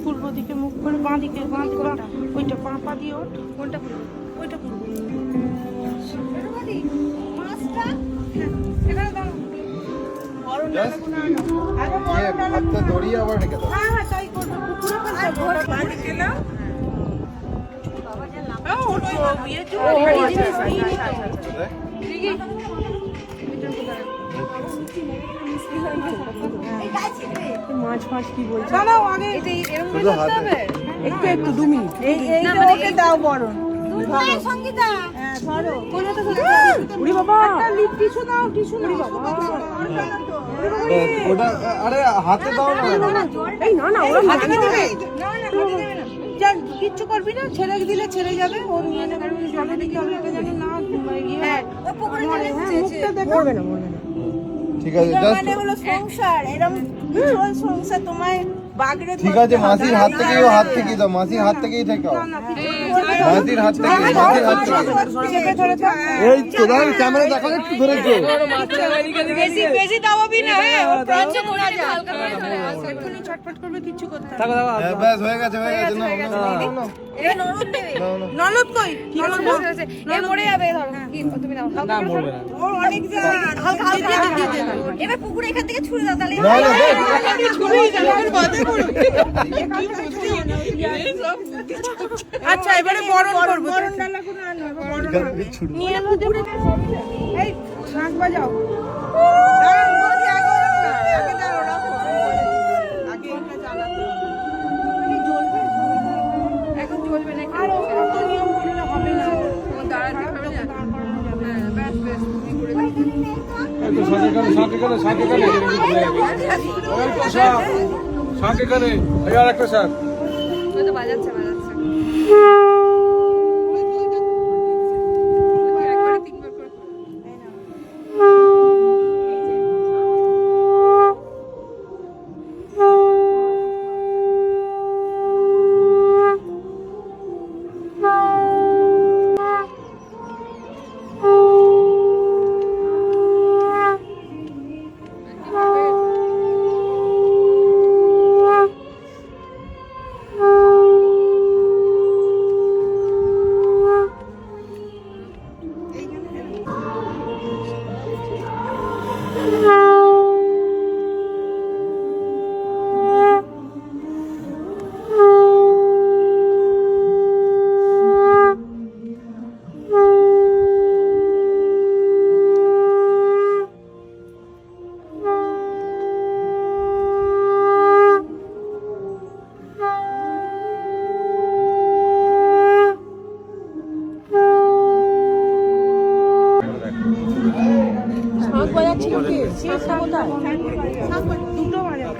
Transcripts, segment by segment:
পূর্ব দিকে মুখ করে বাঁ দিকে ওইটা পা দিয়ে ওঠ। কোনটা ওইটা মাছ ফাছ কি বলছে একটু একটু 2 মিনিট এইটা দাও বরং সঙ্গীতা। হ্যাঁ ধরো ওরে বাবা একটা লিপ টিস্যু দাও, টিস্যু ওরে বাবা ওটা আরে হাতে দাও না। এই না না ওরা হাতে দিবে না, না হাতে দিবে না। যা কিচ্ছু করবি না, ছেড়ে দিলে ছেড়ে যাবে। ওর নিয়ে নেবে জলে দিকে হবে জানি না হ্যাঁ ও পুকুরে চলে মুখটা দেখো মরবে না ঠিক আছে মানে হলো সংসার এরকম সংসার তোমায় বাগড়ে। ঠিক আছে মাসির হাত থেকেই ও হাত থেকেই দাও, মাসির হাত থেকেই ঠেকাও, মাসির হাত থেকে চেপে ধরে থাক। এই তো দাঁড়ান ক্যামেরা দেখো একটু ধরেছো বেশি বেশি দাবাবি না। হ্যাঁ ও প্রাঞ্চ করে যা হালকা করে ধরে এক্ষুনি ছটফট করবে, কিচ্ছু করতে হবে না। হ্যাঁ ব্যাস হয়ে গেছে না এ নরদ দেবে নরদ কই কি করব এ মরে যাবে। ধরো কি তুমি দাও না মরবে না ও অনেক জান হালকা হালকা এবার পুকুরে এখান থেকে ছুঁড়ে দাও তাহলে না না ছুঁড়েই যাবে বাদে করবে। আচ্ছা এবারে বরণ করব, বরণ ডালা কোন আনবে বরণ নিয়ে এলো পুকুরে। এই শাঁখ বাজাও দাঁড়ান বলি আগে না আগে দাঁড়াও রাখো আগে এটা জ্বালাতে তুমি জ্বলবে এখন জ্বলবে না আর অত নিয়ম করলে হবে না। দাঁড়াতে হবে না। হ্যাঁ ব্যাস ব্যাস তুমি করে দাও। এই তো সাথে করে ওই তো সাথে করে এই আর একটা শাক ওই তো বাজাচ্ছে একবারে 3 বার করে দুটো বাজাও।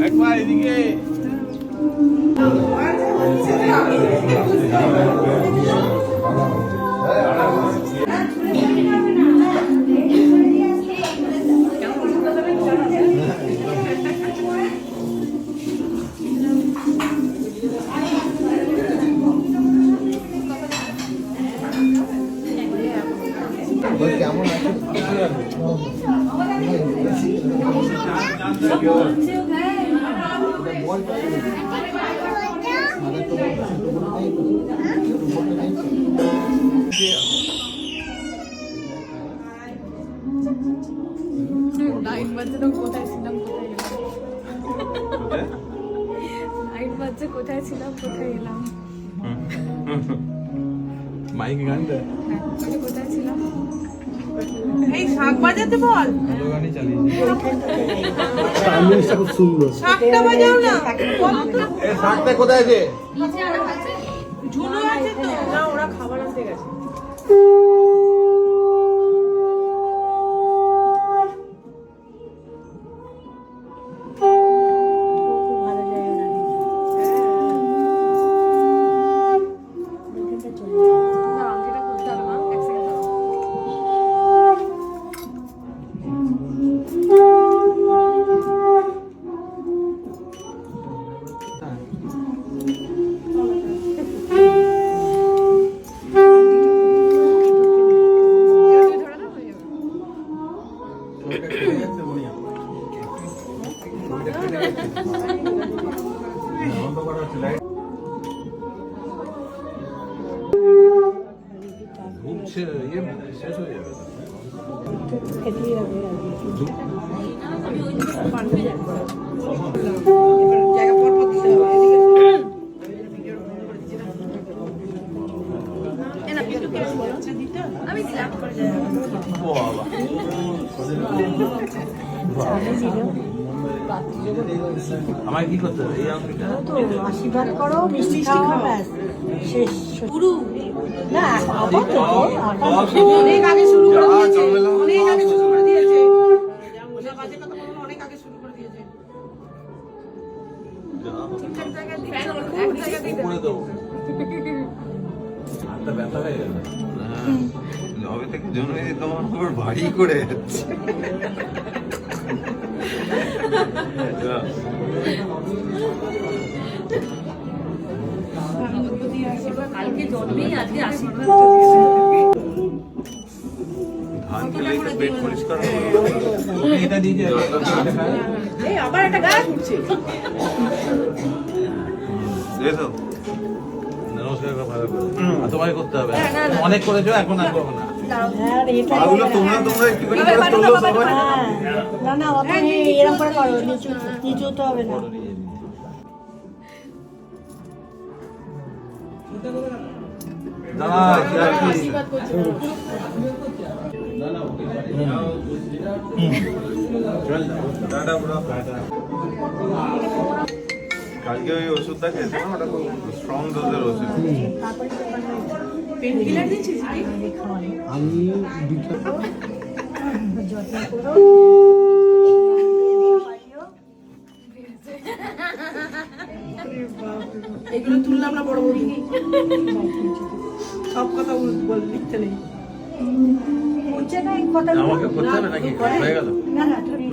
একবার এদিকে কেমন কোথায় ছিলাম কোথায় এলাম মাইক গান দে কোথায় ছিলাম এই শাক বাজাতে বল ভালো গানই চালিয়েছে খুব সুন্দর শাকটা বাজাও না এই শাকটা কোথায় আছে ঝুনো আছে তো না ওরা খাবার আনতে গেছে শেষ হয়ে যাবে। জায়গা পর পর দিতে হবে এদিকে আমি দিলাম আমার কি করতে হবে? এই আংটিটা আশীর্বাদ করো, মিষ্টি খাওয়া, ব্যাস শেষ। শুরু না আবার তো অনেক আগে শুরু করে দিয়েছে অনেক আগে শুরু করে দিয়েছে ওটা বাজে কথা বলবো না, অনেক আগে শুরু করে দিয়েছে করে দেবো। হাতটা ব্যথা হয়ে গেল। লবে থেকে জন্মে তোমার উপর ভারী করে যাচ্ছে। কালকে জন্মেই আজকে আশীর্বাদ। ধান খেলে তো পেট পরিষ্কার হবে। এটা দিয়ে যে এই আবার একটা গাছ উঠছে দেখো নমস্কার ভালো করে। আর তোমায় করতে হবে। অনেক করেছো, এখন আর করবো না। হ্যাঁ এটা পাগুলো তোমরা একটুখানি করে তোলো সবাই। না না অত এরকম করে করো, নিচু নিচু তো হবে না। দাঁড়া, আশীর্বাদ করছে টাটা ব্রো। কালকে ওই ওষুধটা খেয়েছিলাম, ওটা খুব স্ট্রং ডোজের ওষুধ। পেন কিলার দিয়েছিস কি যত্ন করো। এগুলো তুললাম না বড় বড় সব কথা বল লিখতে নেই হচ্ছে না এই কথা আমাকে করতে হবে নাকি? হয়ে গেল? না না তুমি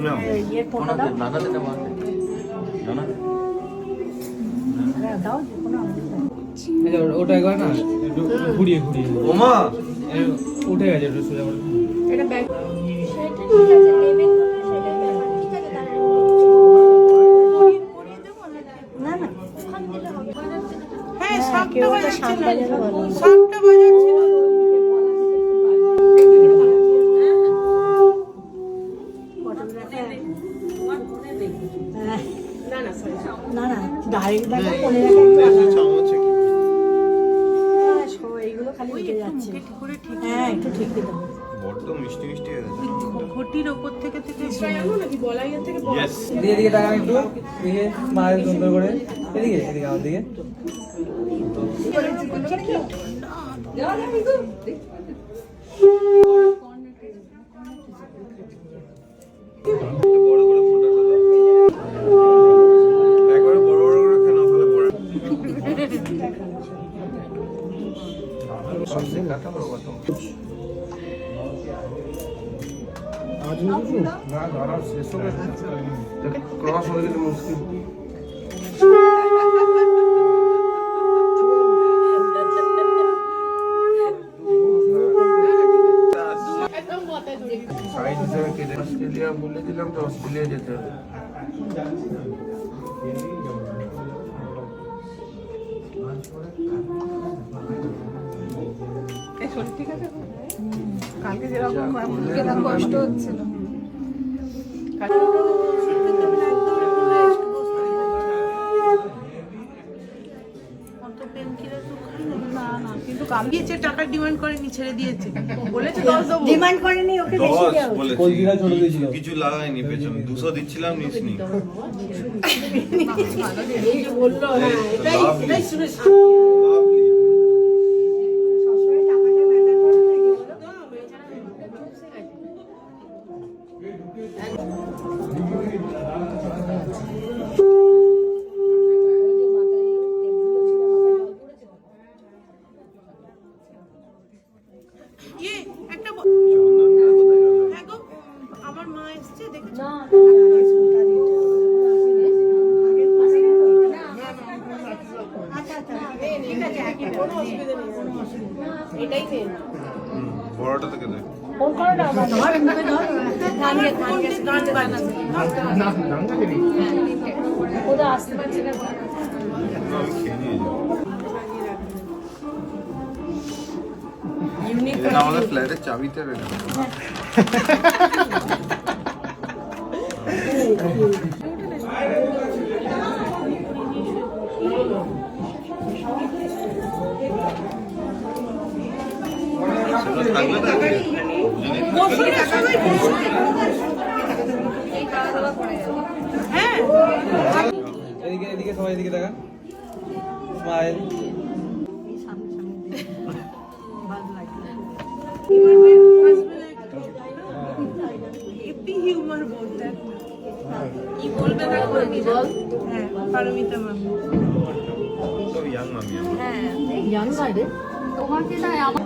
ইয়ের ফটো দাও। নানা দিতে পারবে? জানা? হ্যাঁ দাও যে কোনো অসুবিধা নেই। ওটা একবার না ঘুরিয়ে ঘুরিয়ে ওমা উঠে গেছে একটু সোজা করে। এটা ব্যাগ সেটা ঠিক আছে, নেবেন না, সেটা ব্যাপার ঠিক আছে, তাহলে না না ওখান দিলে হবে। হ্যাঁ কেউ সবটা একটা শাঁখ বাজালে ভালো হবে। সবটা বাজাচ্ছিল হ্যাঁ, না না সরি না না ডাইরেক্ট ব্যাগটা মনে রাখা একটু আলাদা। চামচে কি হ্যাঁ, এইগুলো খালি উঠে যাচ্ছে। হ্যাঁ একটু ঠিক দিতে হবে। বড্ড মিষ্টি মিষ্টি হয়ে যাচ্ছে। ঘটির ওপর থেকে জানো নাকি বলাইয়ের থেকে ইয়েস এদিকে এদিকে তাকান একটু, দিকে মায়ের সুন্দর করে, এদিকে এদিকে আমার দিকে। বড় করে ফোঁটাটা দাও। একবারে বড় বড় করে খেয়ে নাও, তাহলে পরে না ধরা শেষ হবে। ক্রস হয়ে গেলে মুশকিল। সাইড হিসেবে কেটে অস্ট্রেলিয়া বলে দিলাম তো, অস্ট্রেলিয়া যেতে হবে। ঠিক আছে কালকে যেরকম কষ্ট হচ্ছিল কিন্তু কামিয়েছে টাকা ডিমান্ড করেনি, ছেড়ে দিয়েছে, বলেছে 10 দেবো। ডিমান্ড করেনি, ওকে বেশি 10 দেওয়া উচিত। বলেছি। কলজিরা ছোট দিয়েছিল। কিছু লাগাইনি পেছনে, 200 দিচ্ছিলাম নিসনি। এই যে বললো, হ্যাঁ, এটাই শুনে সবসময় টাকাটা ম্যাটার করে না, এগুলো। একটা হ্যাঁ গো, আমার মা এসছে বড়টা থেকে দেখ ওরা আসতে পারছে না আমি খেয়ে নিয়ে যাবো এটা আমাদের ফ্ল্যাটের চাবিটা রেখে হ্যাঁ এদিকে এদিকে সবাই এদিকে দেখা স্মাইল হিউমার বলতে কি বলবে না বলবি বল হ্যাঁ পারমিতা মামি সব ইয়াং মামি আমার হ্যাঁ জানো না রে তোমাকে না আমার